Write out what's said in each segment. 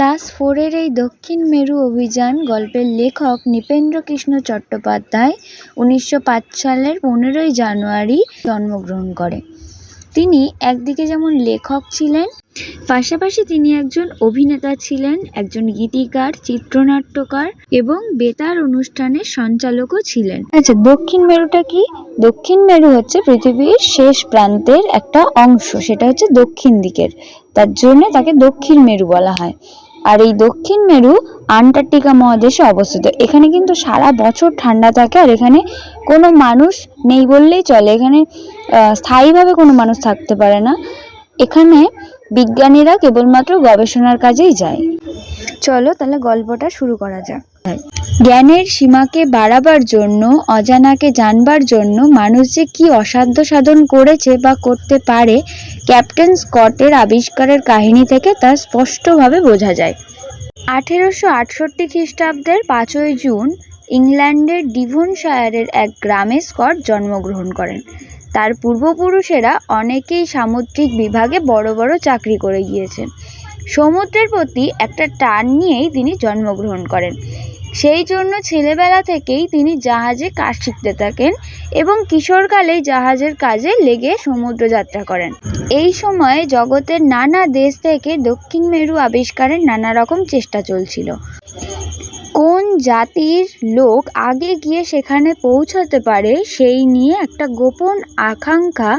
Class 4-এর এই দক্ষিণ মেরু অভিযান গল্পের লেখক নৃপেন্দ্রকৃষ্ণ চট্টোপাধ্যায় 1905 সালের 15ই জানুয়ারি জন্মগ্রহণ করে। তিনি একদিকে যেমন লেখক ছিলেন, পাশাপাশি তিনি একজন অভিনেতা ছিলেন, একজন গীতিকার, চিত্রনাট্যকার এবং বেতার অনুষ্ঠানের সঞ্চালকও ছিলেন। আচ্ছা, দক্ষিণ মেরুটা কি? দক্ষিণ মেরু হচ্ছে পৃথিবীর শেষ প্রান্তের একটা অংশ, সেটা হচ্ছে দক্ষিণ দিকের, তার জন্য তাকে দক্ষিণ মেরু বলা হয়। আর এই দক্ষিণ মেরু আন্টার্কটিকা মহাদেশে অবস্থিত। এখানে কিন্তু সারা বছর ঠান্ডা থাকে, আর এখানে কোনো মানুষ নেই বললেই চলে। এখানে স্থায়ীভাবে কোনো মানুষ থাকতে পারে না। এখানে বিজ্ঞানীরা কেবলমাত্র গবেষণার কাজেই যায়। চলো তাহলে গল্পটা শুরু করা যাক। জ্ঞানের সীমাকে বাড়াবার জন্য, অজানাকে জানবার জন্য মানুষ যে কি অসাধ্য সাধন করেছে বা করতে পারে, ক্যাপ্টেন স্কটের আবিষ্কারের কাহিনী থেকে তা স্পষ্টভাবে বোঝা যায়। 1868 খ্রিস্টাব্দের 5ই জুন ইংল্যান্ডের ডিভনশায়ারের এক গ্রামে স্কট জন্মগ্রহণ করেন। তার পূর্বপুরুষেরা অনেকেই সামুদ্রিক বিভাগে বড় বড় চাকরি করে গিয়েছে। সমুদ্রের প্রতি একটা টান নিয়েই তিনি জন্মগ্রহণ করেন। সেই জন্য ছেলেবেলা থেকেই তিনি জাহাজে কাজ শিখতে থাকেন এবং কিশোরকালেই জাহাজের কাজে লেগে সমুদ্র যাত্রা করেন। এই সময়ে জগতের নানা দেশ থেকে দক্ষিণ মেরু আবিষ্কারের নানা রকম চেষ্টা চলছিল। কোন জাতির লোক আগে গিয়ে সেখানে পৌঁছাতে পারে সেই নিয়ে একটা গোপন আকাঙ্ক্ষা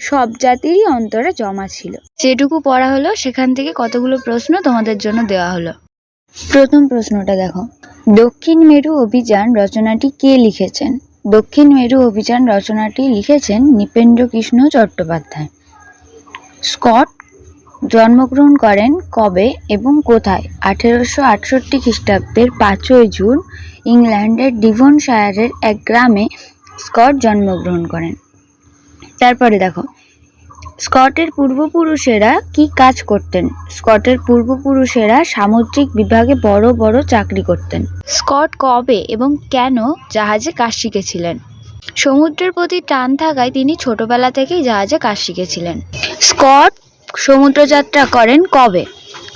সব জাতিরই অন্তরে জমা ছিল। যেটুকু পড়া হলো সেখান থেকে কতগুলো প্রশ্ন তোমাদের জন্য দেওয়া হলো। প্রথম প্রশ্নটা দেখো, দক্ষিণ মেরু অভিযান রচনাটি কে লিখেছেন? দক্ষিণ মেরু অভিযান রচনাটি লিখেছেন নৃপেন্দ্রকৃষ্ণ চট্টোপাধ্যায়। স্কট জন্মগ্রহণ করেন কবে এবং কোথায়? 1868 খ্রিস্টাব্দের 5ই জুন ইংল্যান্ডের ডিভনশায়ারের এক গ্রামে স্কট জন্মগ্রহণ করেন। তারপরে দেখো, স্কটের পূর্বপুরুষেরা কি কাজ করতেন? স্কটের পূর্বপুরুষেরা সামুদ্রিক বিভাগে বড় বড় চাকরি করতেন। স্কট কবে এবং কেন জাহাজে কাজ শিখেছিলেন? সমুদ্রের প্রতি টান থাকায় তিনি ছোটবেলা থেকেই জাহাজে কাজ শিখেছিলেন। স্কট সমুদ্রযাত্রা করেন কবে?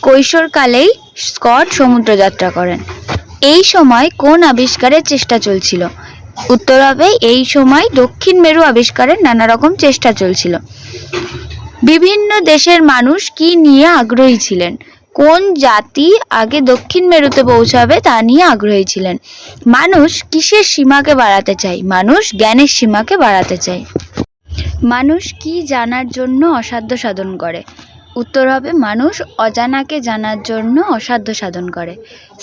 কৈশোরকালেই স্কট সমুদ্রযাত্রা করেন। এই সময় কোন আবিষ্কারের চেষ্টা চলছিল? উত্তর হবে এই সময় দক্ষিণ মেরু আবিষ্কারের নানা রকম চেষ্টা চলছিল। বিভিন্ন দেশের মানুষ কি নিয়ে আগ্রহী ছিলেন? কোন জাতি আগে দক্ষিণ মেরুতে পৌঁছাবে তা নিয়ে আগ্রহী ছিলেন। মানুষ কিসের সীমাকে বাড়াতে চায়? মানুষ জ্ঞানের সীমাকে বাড়াতে চায়। মানুষ কি জানার জন্য অসাধ্য সাধন করে? উত্তর হবে মানুষ অজানাকে জানার জন্য অসাধ্য সাধন করে।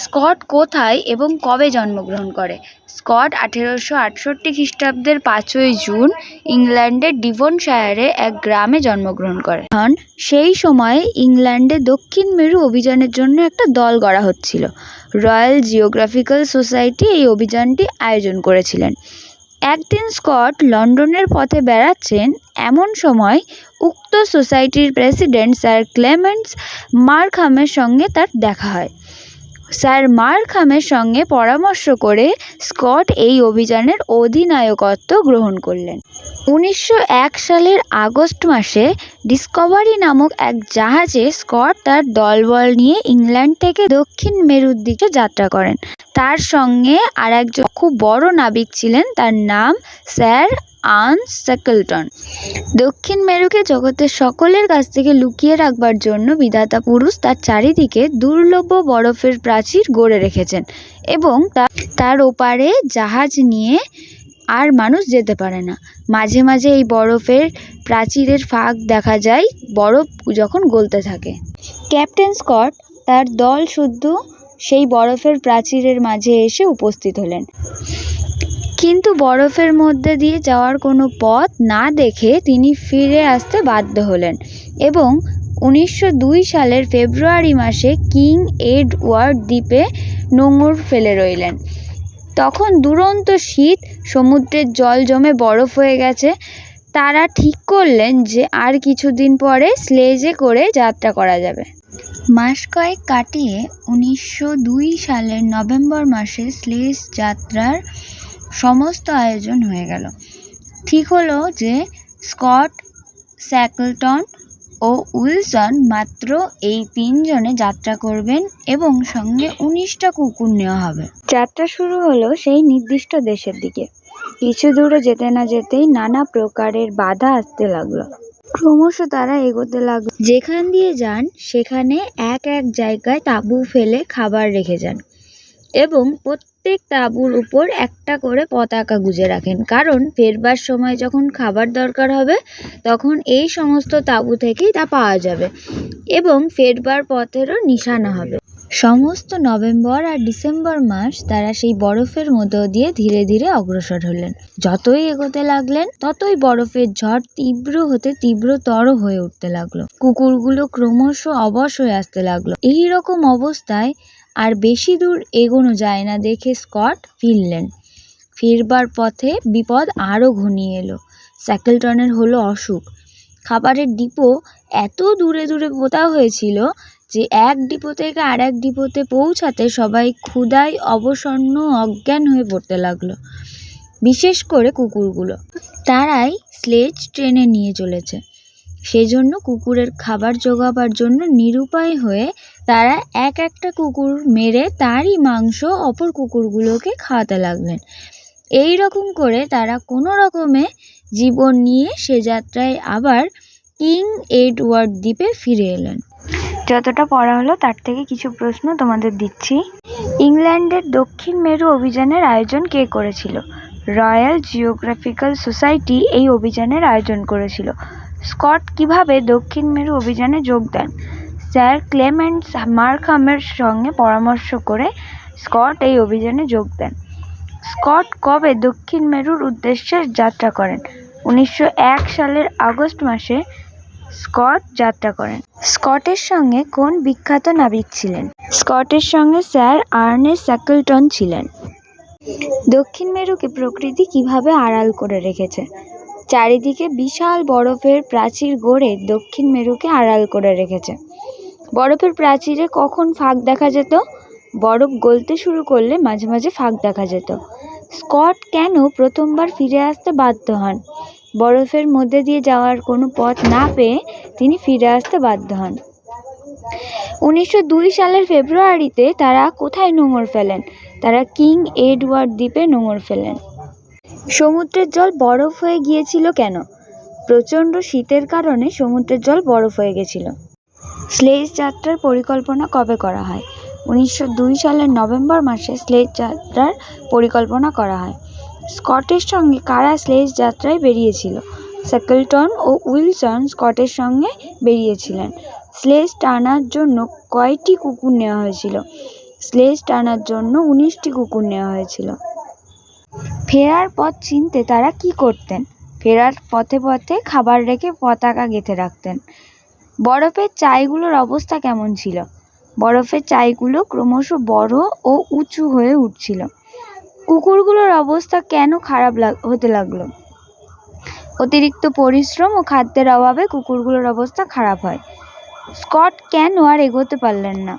স্কট কোথায় এবং কবে জন্মগ্রহণ করে? স্কট 1868 খ্রিস্টাব্দের 5ই জুন ইংল্যান্ডের ডিভনশায়ারে এক গ্রামে জন্মগ্রহণ করে। সেই সময়ে ইংল্যান্ডে দক্ষিণ মেরু অভিযানের জন্য একটা দল গড়া হচ্ছিল। রয়্যাল জিওগ্রাফিক্যাল সোসাইটি এই অভিযানটি আয়োজন করেছিলেন। একদিন স্কট লন্ডনের পথে বেড়াচ্ছেন, এমন সময় উক্ত সোসাইটির প্রেসিডেন্ট স্যার ক্লেমেন্টস মার্খামের সঙ্গে তার দেখা হয়। স্যার মার্খামের সঙ্গে পরামর্শ করে স্কট এই অভিযানের অধিনায়কত্ব গ্রহণ করলেন। 1901 সালের আগস্ট মাসে ডিসকভারি নামক এক জাহাজে স্কট তার দলবল নিয়ে ইংল্যান্ড থেকে দক্ষিণ মেরুর দিকে যাত্রা করেন। তার সঙ্গে আর একজন খুব বড় নাবিক ছিলেন, তার নাম স্যার আর্নস্ট শ্যাকলটন। দক্ষিণ মেরুকে জগতের সকলের কাছ থেকে লুকিয়ে রাখবার জন্য বিধাতা পুরুষ তার চারিদিকে দুর্লভ বরফের প্রাচীর গড়ে রেখেছেন এবং তার ওপারে জাহাজ নিয়ে আর মানুষ যেতে পারে না। মাঝে মাঝে এই বরফের প্রাচীরের ফাঁক দেখা যায় বরফ যখন গলতে থাকে। ক্যাপ্টেন স্কট তার দল শুদ্ধ সেই বরফের প্রাচীরের মাঝে এসে উপস্থিত হলেন, কিন্তু বরফের মধ্যে দিয়ে যাওয়ার কোনো পথ না দেখে তিনি ফিরে আসতে বাধ্য হলেন এবং 1902 সালের ফেব্রুয়ারি মাসে কিং এডওয়ার্ড দ্বীপে নোঙর ফেলে রইলেন। তখন দুরন্ত শীত, সমুদ্রের জল জমে বরফ হয়ে গেছে। তারা ঠিক করলেন যে আর কিছুদিন পরে স্লেজে করে যাত্রা করা যাবে। মাস কয়েক কাটিয়ে 1902 সালের নভেম্বর মাসে স্লেজ যাত্রার সমস্ত আয়োজন হয়ে গেল। ঠিক হলো যে স্কট, শ্যাকলটন ও উইলসন মাত্র এই 3 জনে যাত্রা করবেন এবং সঙ্গে 19টা কুকুর নেওয়া হবে। যাত্রা শুরু হলো সেই নির্দিষ্ট দেশের দিকে। কিছু দূরে যেতে না যেতেই নানা প্রকারের বাধা আসতে লাগলো। ক্রমশ তারা এগোতে লাগলো। যেখান দিয়ে যান সেখানে এক এক জায়গায় তাঁবু ফেলে খাবার রেখে যান এবং প্রত্যেক তাঁবুর উপর একটা করে পতাকা গুঁজে রাখেন, কারণ ফেরবার সময় যখন খাবার দরকার হবে তখন এই সমস্ত তাঁবু থেকেই তা পাওয়া যাবে এবং ফেরবার পথেরও নিশানা হবে। সমস্ত নভেম্বর আর ডিসেম্বর মাস তারা সেই বরফের মধ্য দিয়ে ধীরে ধীরে অগ্রসর হলেন। যতই এগোতে লাগলেন ততই বরফের ঝড় তীব্র হতে তীব্রতর হয়ে উঠতে লাগলো। কুকুরগুলো ক্রমশ অবশ হয়ে আসতে লাগলো। এই রকম অবস্থায় আর বেশি দূর এগোনো যায় না দেখে স্কট ফিরলেন। ফিরবার পথে বিপদ আরও ঘনিয়ে এলো। স্যাকেলটনের হলো অসুখ। খাবারের ডিপো এত দূরে দূরে পোতা হয়েছিল যে এক ডিপো থেকে আর এক ডিপোতে পৌঁছাতে সবাই ক্ষুধায় অবসন্ন অজ্ঞান হয়ে পড়তে লাগলো। বিশেষ করে কুকুরগুলো, তারাই স্লেজ ট্রেনে নিয়ে চলেছে। সেজন্য কুকুরের খাবার জোগাবার জন্য নিরুপায় হয়ে তারা এক একটা কুকুর মেরে তারই মাংস অপর কুকুরগুলোকে খাওয়াতে লাগলেন। এই রকম করে তারা কোনো রকমে জীবন নিয়ে সে যাত্রায় আবার কিং এডওয়ার্ড দ্বীপে ফিরে এলেন। যতটা পড়া হলো তার থেকে কিছু প্রশ্ন তোমাদের দিচ্ছি। ইংল্যান্ডের দক্ষিণ মেরু অভিযানের আয়োজন কে করেছিল? রয়্যাল জিওগ্রাফিক্যাল সোসাইটি এই অভিযানের আয়োজন করেছিল। স্কট কিভাবে দক্ষিণ মেরু অভিযানে যোগ দেন? স্যার ক্লেমেন্ট মার্খামের সঙ্গে পরামর্শ করে স্কট এই অভিযানে যোগ দেন। স্কট কবে দক্ষিণ মেরুর উদ্দেশ্যে যাত্রা করেন? 1901 সালের আগস্ট মাসে স্কট যাত্রা করেন। স্কটের সঙ্গে কোন বিখ্যাত নাবিক ছিলেন? স্কটের সঙ্গে স্যার আর্নেস্ট স্যাকেলটন ছিলেন। দক্ষিণ মেরুকে প্রকৃতি কিভাবে আড়াল করে রেখেছে? চারিদিকে বিশাল বরফের প্রাচীর গড়ে দক্ষিণ মেরুকে আড়াল করে রেখেছে। বরফের প্রাচীরে কখন ফাঁক দেখা যেত? বরফ গলতে শুরু করলে মাঝে মাঝে ফাঁক দেখা যেত। স্কট কেন প্রথমবার ফিরে আসতে বাধ্য হন? বরফের মধ্যে দিয়ে যাওয়ার কোনো পথ না পেয়ে তিনি ফিরে আসতে বাধ্য হন। 1902 সালের ফেব্রুয়ারিতে তারা কোথায় নোঙর ফেলেন? তারা কিং এডওয়ার্ড দ্বীপে নোঙর ফেলেন। সমুদ্রের জল বরফ হয়ে গিয়েছিল কেন? প্রচণ্ড শীতের কারণে সমুদ্রের জল বরফ হয়ে গেছিল। স্লেজ যাত্রার পরিকল্পনা কবে করা হয়? 1902 সালের নভেম্বর মাসে স্লেজ যাত্রার পরিকল্পনা করা হয়। স্কটের সঙ্গে কারা স্লেজ যাত্রায় বেরিয়েছিল? স্যাকেলটন ও উইলসন স্কটের সঙ্গে বেরিয়েছিলেন। স্লেজ টানার জন্য কয়টি কুকুর নেওয়া হয়েছিল? স্লেজ টানার জন্য 19টি কুকুর নেওয়া হয়েছিল। ফেরার পথ চিনতে তারা কি করতেন? ফেরার পথে পথে খাবার রেখে পতাকা গেঁথে রাখতেন। বরফের চাইগুলোর অবস্থা কেমন ছিল? বরফের চাইগুলো ক্রমশ বড় ও উঁচু হয়ে উঠছিল। কুকুরগুলোর অবস্থা কেন খারাপ হতে লাগলো? অতিরিক্ত পরিশ্রম ও খাদ্যের অভাবে কুকুরগুলোর অবস্থা খারাপ হয়। স্কট কেন আর এগোতে পারলেন না?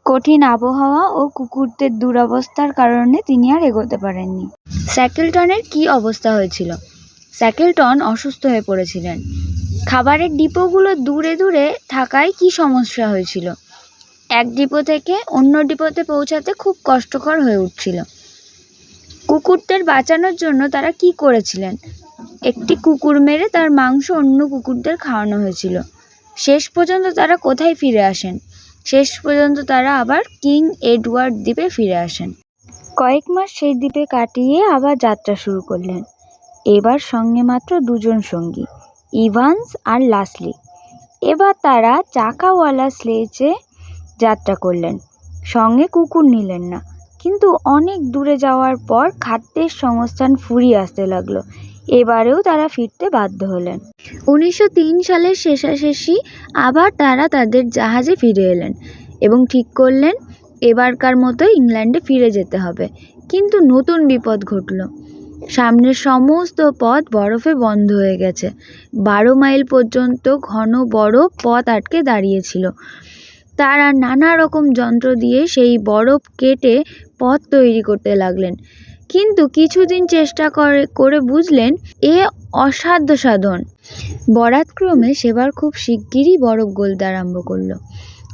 কঠিন আবহাওয়া ও কুকুরদের দুরবস্থার কারণে তিনি আর এগোতে পারেননি। স্যাকেলটনের কি অবস্থা হয়েছিল? স্যাকেলটন অসুস্থ হয়ে পড়েছিলেন। খাবারের ডিপোগুলো দূরে দূরে থাকায় কি সমস্যা হয়েছিল? এক ডিপো থেকে অন্য ডিপোতে পৌঁছাতে খুব কষ্টকর হয়ে উঠছিল। কুকুরদের বাঁচানোর জন্য তারা কি করেছিলেন? একটি কুকুর মেরে তার মাংস অন্য কুকুরদের খাওয়ানো হয়েছিল। শেষ পর্যন্ত তারা কোথায় ফিরে আসেন? শেষ পর্যন্ত তারা আবার কিং এডওয়ার্ড দ্বীপে ফিরে আসেন। কয়েক মাস সেই দ্বীপে কাটিয়ে আবার যাত্রা শুরু করলেন। এবার সঙ্গে মাত্র 2 জন সঙ্গী, ইভান্স আর লাসলি। এবার তারা চাকাওয়ালা স্লেজে যাত্রা করলেন। সঙ্গে কুকুর নিলেন না। কিন্তু অনেক দূরে যাওয়ার পর খাদ্যের সংস্থান ফুরিয়ে আসতে লাগলো। এবারেও তারা ফিরতে বাধ্য হলেন। 1903 সালের শেষাশেষি আবার তারা তাদের জাহাজে ফিরে এলেন এবং ঠিক করলেন এবারকার মতো ইংল্যান্ডে ফিরে যেতে হবে। কিন্তু নতুন বিপদ ঘটল। সামনের সমস্ত পথ বরফে বন্ধ হয়ে গেছে। 12 মাইল পর্যন্ত ঘন বরফ পথ আটকে দাঁড়িয়েছিল। তারা নানা রকম যন্ত্র দিয়ে সেই বরফ কেটে পথ তৈরি করতে লাগলেন, কিন্তু কিছুদিন চেষ্টা করে বুঝলেন এ অসাধ্য সাধন। বরাতক্রমে সেবার খুব শিগগিরই বরফ গলতে আরম্ভ করলো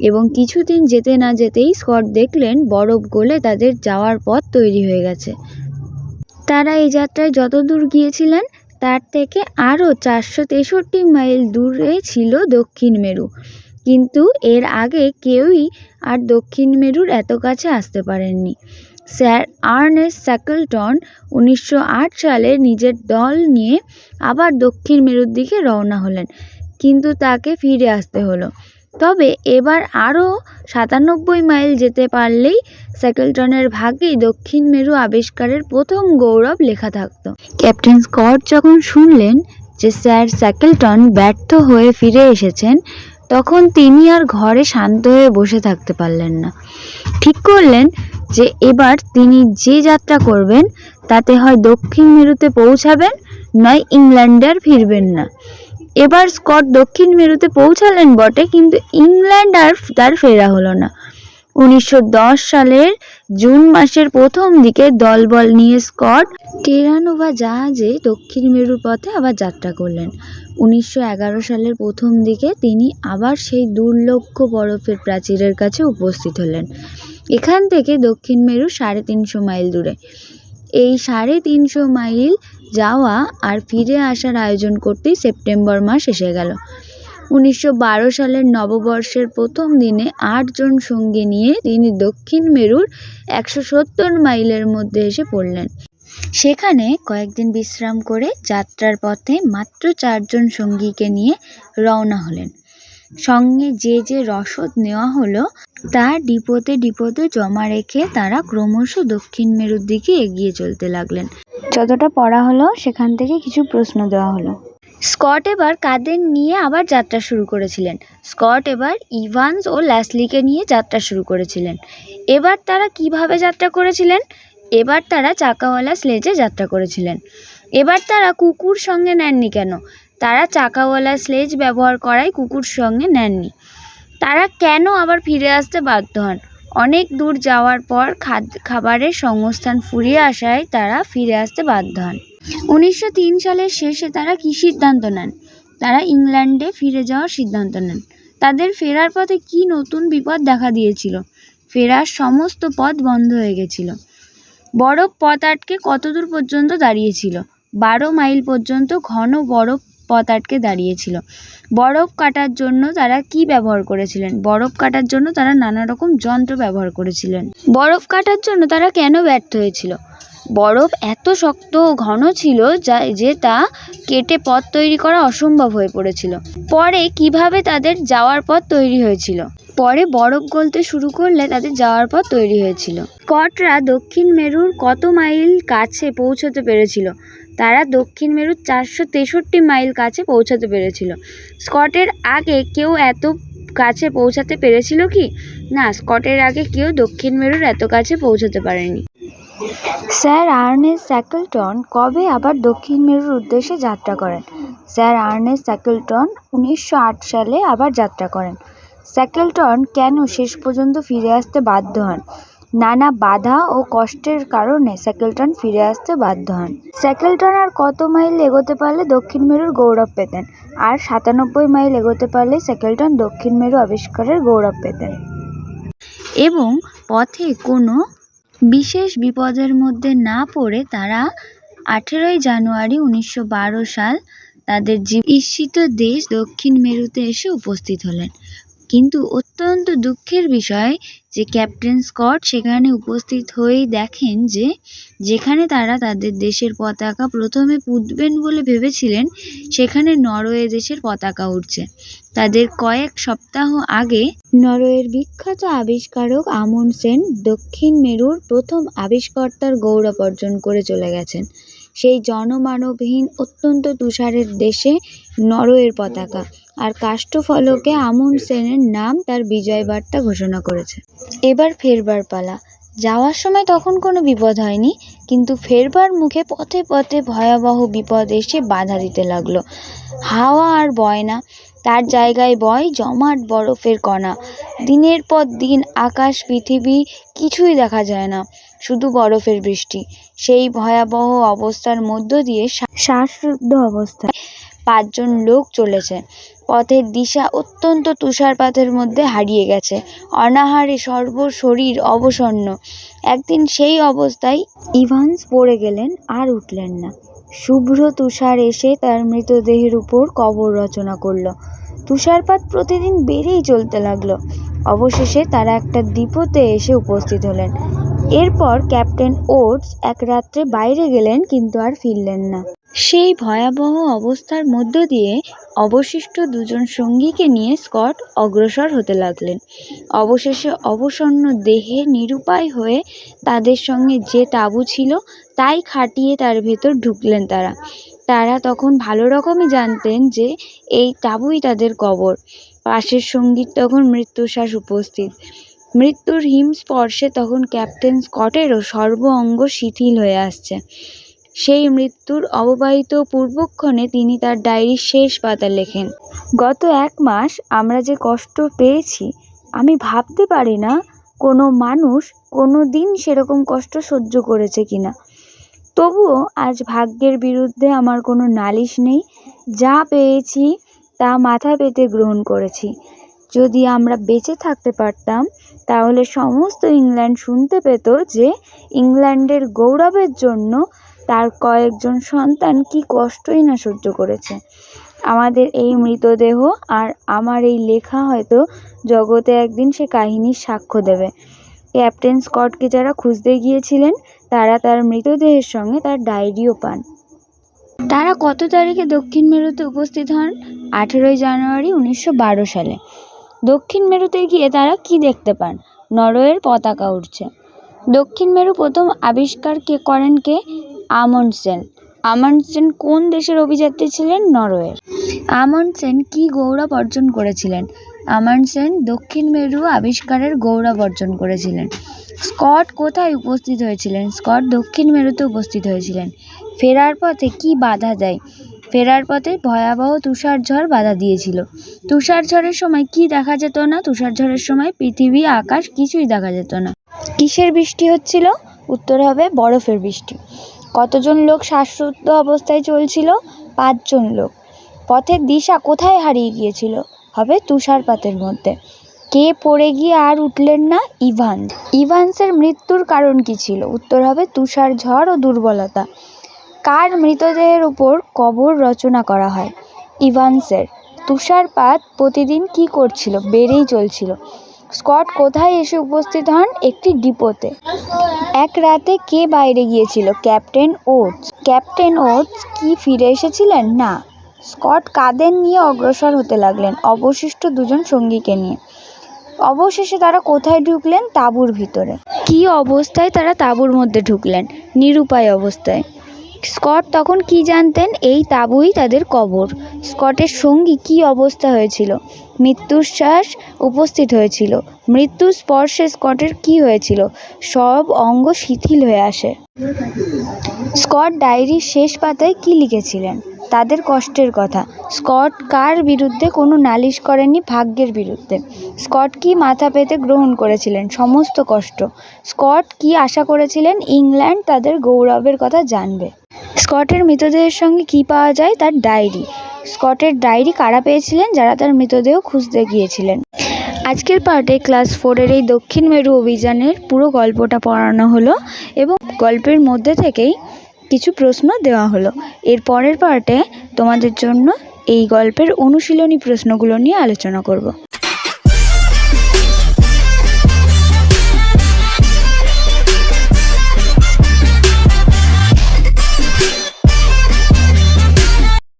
এবং কিছুদিন যেতে না যেতেই স্কট দেখলেন বরফ গলে তাদের যাওয়ার পথ তৈরি হয়ে গেছে। তারা এই যাত্রায় যত দূর গিয়েছিলেন তার থেকে আরও 463 মাইল দূরে ছিল দক্ষিণ মেরু, কিন্তু এর আগে কেউই আর দক্ষিণ মেরুর এত কাছে আসতে পারেননি। স্যার আর্নেস্ট শ্যাকলটন 1908 সালে নিজের দল নিয়ে আবার দক্ষিণ মেরুর দিকে রওনা হলেন, কিন্তু তাকে ফিরে আসতে হলো। তবে এবার আরও 97 মাইল যেতে পারলেই শ্যাকলটনের ভাগ্যেই দক্ষিণ মেরু আবিষ্কারের প্রথম গৌরব লেখা থাকত। ক্যাপ্টেন স্কট যখন শুনলেন যে স্যার শ্যাকলটন ব্যর্থ হয়ে ফিরে এসেছেন, তখন তিনি আর ঘরে শান্ত হয়ে বসে থাকতে পারলেন না। ঠিক করলেন যে এবার তিনি যে যাত্রা করবেন তাতে হয় দক্ষিণ মেরুতে পৌঁছাবেন, নয় ইংল্যান্ডে আর ফিরবেন না। এবার স্কট দক্ষিণ মেরুতে পৌঁছালেন বটে, কিন্তু ইংল্যান্ড আর তার ফেরা হলো না। 1910 সালের জুন মাসের প্রথম দিকে দলবল নিয়ে স্কট টেরানোভা জাহাজে দক্ষিণ মেরুর পথে আবার যাত্রা করলেন। 1911 সালের প্রথম দিকে তিনি আবার সেই দুর্লক্ষ বরফের প্রাচীরের কাছে উপস্থিত হলেন। এখান থেকে দক্ষিণ মেরু 350 মাইল দূরে। এই 350 মাইল যাওয়া আর ফিরে আসার আয়োজন করতেই সেপ্টেম্বর মাস এসে গেল। 1912 সালের নববর্ষের প্রথম দিনে 8 জন সঙ্গী নিয়ে তিনি দক্ষিণ মেরুর 170 মাইলের মধ্যে এসে পড়লেন। সেখানে কয়েকদিন বিশ্রাম করে যাত্রার পথে মাত্র 4 জন সঙ্গীকে নিয়ে রওনা হলেন। সঙ্গে যে রসদ নেওয়া হলো তা ডিপোতে জমা রেখে তারা ক্রমশ দক্ষিণ মেরুর দিকে এগিয়ে চলতে লাগলেন। যতটা পড়া হলো সেখান থেকে কিছু প্রশ্ন দেওয়া হলো। স্কট এবার কাদের নিয়ে আবার যাত্রা শুরু করেছিলেন? স্কট এবার ইভান্স ও ল্যাসলিকে নিয়ে যাত্রা শুরু করেছিলেন। এবার তারা কিভাবে যাত্রা করেছিলেন? এবার তারা চাকাওয়ালা স্লেজে যাত্রা করেছিলেন। এবার তারা কুকুর সঙ্গে নেননি কেন? তারা চাকাওয়ালা স্লেজ ব্যবহার করায় কুকুর সঙ্গে নেননি। তারা কেন আবার ফিরে আসতে বাধ্য হন? অনেক দূর যাওয়ার পর খাবারের সংস্থান ফুরিয়ে আসায় তারা ফিরে আসতে বাধ্য হন। 1903 সালের শেষে তারা কী সিদ্ধান্ত নেন? তারা ইংল্যান্ডে ফিরে যাওয়ার সিদ্ধান্ত নেন। তাদের ফেরার পথে কী নতুন বিপদ দেখা দিয়েছিল? ফেরার সমস্ত পথ বন্ধ হয়ে গেছিল। বরফ পথ আটকে কত দূর পর্যন্ত দাঁড়িয়েছিল? 12 মাইল পর্যন্ত ঘন বরফ পথ আটকে দাঁড়িয়েছিল। বরফ কাটার জন্য তারা কি ব্যবহার করেছিলেন? বরফ কাটার জন্য তারা নানা রকম যন্ত্র ব্যবহার করেছিলেন। বরফ কাটার জন্য তারা কেন ব্যর্থ হয়েছিল? বরফ এত শক্ত ও ঘন ছিল যে তা কেটে পথ তৈরি করা অসম্ভব হয়ে পড়েছিল। পরে কিভাবে তাদের যাওয়ার পথ তৈরি হয়েছিল? পরে বরফ গলতে শুরু করলে তাদের যাওয়ার পথ তৈরি হয়েছিল। স্কটরা দক্ষিণ মেরুর কত মাইল কাছে পৌঁছতে পেরেছিল? তারা দক্ষিণ মেরুর 463 মাইল কাছে পৌঁছাতে পেরেছিল। স্কটের আগে কেউ এত কাছে পৌঁছাতে পেরেছিল কি? না, স্কটের আগে কেউ দক্ষিণ মেরুর এত কাছে পৌঁছাতে পারেনি। স্যার আর্নেস্ট শ্যাকলটন কবে আবার দক্ষিণ মেরুর উদ্দেশ্যে যাত্রা করেন? স্যার আর্নেস্ট শ্যাকলটন 1908 সালে আবার যাত্রা করেন। শ্যাকলটন কেন শেষ পর্যন্ত ফিরে আসতে বাধ্য হন? নানা বাধা ও কষ্টের কারণে শ্যাকলটন ফিরে আসতে বাধ্য হন। শ্যাকলটন আর কত মাইল এগোতে পারলে দক্ষিণ মেরুর গৌরব পেতেন? আর 97 মাইল এগোতে পারলে শ্যাকলটন দক্ষিণ মেরু আবিষ্কারের গৌরব পেতেন। এবং পথে কোনো বিশেষ বিপদের মধ্যে না পড়ে তারা 18 জানুয়ারি 1912 সাল তাদের ঈপ্সিত দেশ দক্ষিণ মেরুতে এসে উপস্থিত হলেন। কিন্তু অত্যন্ত দুঃখের বিষয় যে ক্যাপ্টেন স্কট সেখানে উপস্থিত হয়েই দেখেন যে যেখানে তারা তাদের দেশের পতাকা প্রথমে পুঁতবেন বলে ভেবেছিলেন সেখানে নরওয়ে দেশের পতাকা উঠছে। তাদের কয়েক সপ্তাহ আগে নরওয়ের বিখ্যাত আবিষ্কারক আমুন্ডসেন দক্ষিণ মেরুর প্রথম আবিষ্কর্তার গৌরব অর্জন করে চলে গেছেন। সেই জনমানবহীন অত্যন্ত তুষারের দেশে নরওয়ের পতাকা আর কাষ্ঠফলকে আমুন্ডসেনের নাম তার বিজয় বার্তা ঘোষণা করেছে। এবার ফেরবার পালা। যাওয়ার সময় তখন কোনো বিপদ হয়নি, কিন্তু ফেরবার মুখে পথে পথে ভয়াবহ বিপদ এসে বাধা দিতে লাগলো। হাওয়া আর বয় না, তার জায়গায় বয় জমাট বরফের কণা। দিনের পর দিন আকাশ পৃথিবী কিছুই দেখা যায় না। শুধু বরফের বৃষ্টি। সেই ভয়াবহ অবস্থার মধ্য দিয়ে শ্বাসরুদ্ধ অবস্থায় 5 জন লোক চলেছে। পথের দিশা অত্যন্ত তুষারপাতের মধ্যে হারিয়ে গেছে। অনাহারে সর্বশরীর অবসন্ন। একদিন সেই অবস্থায় ইভান্স পড়ে গেলেন, আর উঠলেন না। শুভ্র তুষার এসে তার মৃতদেহের উপর কবর রচনা করল। তুষারপাত প্রতিদিন বেড়েই চলতে লাগলো। অবশেষে তারা একটা দ্বীপতে এসে উপস্থিত হলেন। এরপর ক্যাপ্টেন ওটস এক রাত্রে বাইরে গেলেন, কিন্তু আর ফিরলেন না। সেই ভয়াবহ অবস্থার মধ্য দিয়ে অবশিষ্ট 2 জন সঙ্গীকে নিয়ে স্কট অগ্রসর হতে লাগলেন। অবশেষে অবসন্ন দেহে নিরুপায় হয়ে তাদের সঙ্গে যে তাঁবু ছিল তাই খাটিয়ে তার ভেতর ঢুকলেন তারা। তারা তখন ভালো রকমই জানতেন যে এই তাঁবুই তাদের কবর। পাশের সঙ্গীর তখন মৃত্যুশ্বাস উপস্থিত। মৃত্যুর হিম স্পর্শে তখন ক্যাপ্টেন স্কটেরও সর্ব অঙ্গ শিথিল হয়ে আসছে। সেই মৃত্যুর অববাহিত পূর্বক্ষণে তিনি তার ডায়েরির শেষ পাতা লেখেন। গত 1 মাস আমরা যে কষ্ট পেয়েছি, আমি ভাবতে পারি না কোনো মানুষ কোনো দিন সেরকম কষ্ট সহ্য করেছে কিনা। তবুও আজ ভাগ্যের বিরুদ্ধে আমার কোনো নালিশ নেই। যা পেয়েছি তা মাথা পেতে গ্রহণ করেছি। যদি আমরা বেঁচে থাকতে পারতাম তাহলে সমস্ত ইংল্যান্ড শুনতে পেত যে ইংল্যান্ডের গৌরবের জন্য তার কয়েকজন সন্তান কি কষ্টই না সহ্য করেছে। আমাদের এই মৃতদেহ আর আমার এই লেখা হয়তো জগতে একদিন সে কাহিনীর সাক্ষ্য দেবে। ক্যাপ্টেন স্কটকে যারা খুঁজতে গিয়েছিলেন তারা তার মৃতদেহের সঙ্গে তার ডায়েরিও পান। তারা কত তারিখে দক্ষিণ মেরুতে উপস্থিত হন? 18 জানুয়ারি 1912 সালে। দক্ষিণ মেরুতে গিয়ে তারা কি দেখতে পান? নরওয়ের পতাকা উঠছে। দক্ষিণ মেরু প্রথম আবিষ্কার করেন কে? আমুন্ডসেন। আমুন্ডসেন কোন দেশের অভিযাত্রী ছিলেন? নরওয়ের। আমুন্ডসেন কি গৌরব অর্জন করেছিলেন? আমুন্ডসেন দক্ষিণ মেরু আবিষ্কারের গৌরব অর্জন করেছিলেন। স্কট কোথায় উপস্থিত হয়েছিলেন? স্কট দক্ষিণ মেরুতে উপস্থিত হয়েছিলেন। ফেরার পথে কি বাধা দেয়? ফেরার পথে ভয়াবহ তুষারঝড় বাধা দিয়েছিল। তুষারঝড়ের সময় কি দেখা যেত না? তুষারঝড়ের সময় পৃথিবী আকাশ কিছুই দেখা যেত না। কিসের বৃষ্টি হচ্ছিল? উত্তর হবে বরফের বৃষ্টি। কতজন লোক শ্বাসরুদ্ধ অবস্থায় চলছিল? 5 জন লোক। পথের দিশা কোথায় হারিয়ে গিয়েছিল? হবে তুষারপাতের মধ্যে। কে পড়ে গিয়ে আর উঠলেন না? ইভান্স। ইভান্সের মৃত্যুর কারণ কি ছিল? উত্তর হবে তুষারঝড় ও দুর্বলতা। কার মৃতদেহের উপর কবর রচনা করা হয়? ইভান্সের। তুষারপাত প্রতিদিন কি করছিল? বেড়েই চলছিল। স্কট কোথায় এসে উপস্থিত হন? একটি ডিপোতে। এক রাতে কে বাইরে গিয়েছিল? Captain oats. ক্যাপ্টেন ওটস কি ফিরে এসেছিলেন? না। স্কট কাঁধে নিয়ে অগ্রসর হতে লাগলেন অবশিষ্ট 2 জন সঙ্গীকে নিয়ে। অবশেষে তারা কোথায় ঢুকলেন? তাঁবুর ভিতরে। কি অবস্থায় তারা তাঁবুর মধ্যে ঢুকলেন? নিরুপায় অবস্থায়। স্কট তখন কি জানতেন? এই তাঁবুই তাদের কবর। স্কটের সঙ্গী কি অবস্থা হয়েছিল? মৃত্যুশ্বাস উপস্থিত হয়েছিল। মৃত্যু স্পর্শে স্কটের কি হয়েছিল? সব অঙ্গ শিথিল হয়ে আসে। স্কট ডায়েরির শেষ পাতায় কি লিখেছিলেন? তাদের কষ্টের কথা। স্কট কার বিরুদ্ধে কোনো নালিশ করেননি? ভাগ্যের বিরুদ্ধে। স্কট কি মাথা পেতে গ্রহণ করেছিলেন? সমস্ত কষ্ট। স্কট কি আশা করেছিলেন? ইংল্যান্ড তাদের গৌরবের কথা জানবে। স্কটের মৃতদেহের সঙ্গে কি পাওয়া যায়? তার ডায়েরি। স্কটের ডায়েরি কারা পেয়েছিলেন? যারা তার মৃতদেহ খুঁজতে গিয়েছিলেন। আজকের পার্টে ক্লাস 4-এর এই দক্ষিণ মেরু অভিযানের পুরো গল্পটা পড়ানো হলো এবং গল্পের মধ্যে থেকেই কিছু প্রশ্ন দেওয়া হলো। এর পরের পার্টে তোমাদের জন্য এই গল্পের অনুশীলনী প্রশ্নগুলো নিয়ে আলোচনা করব।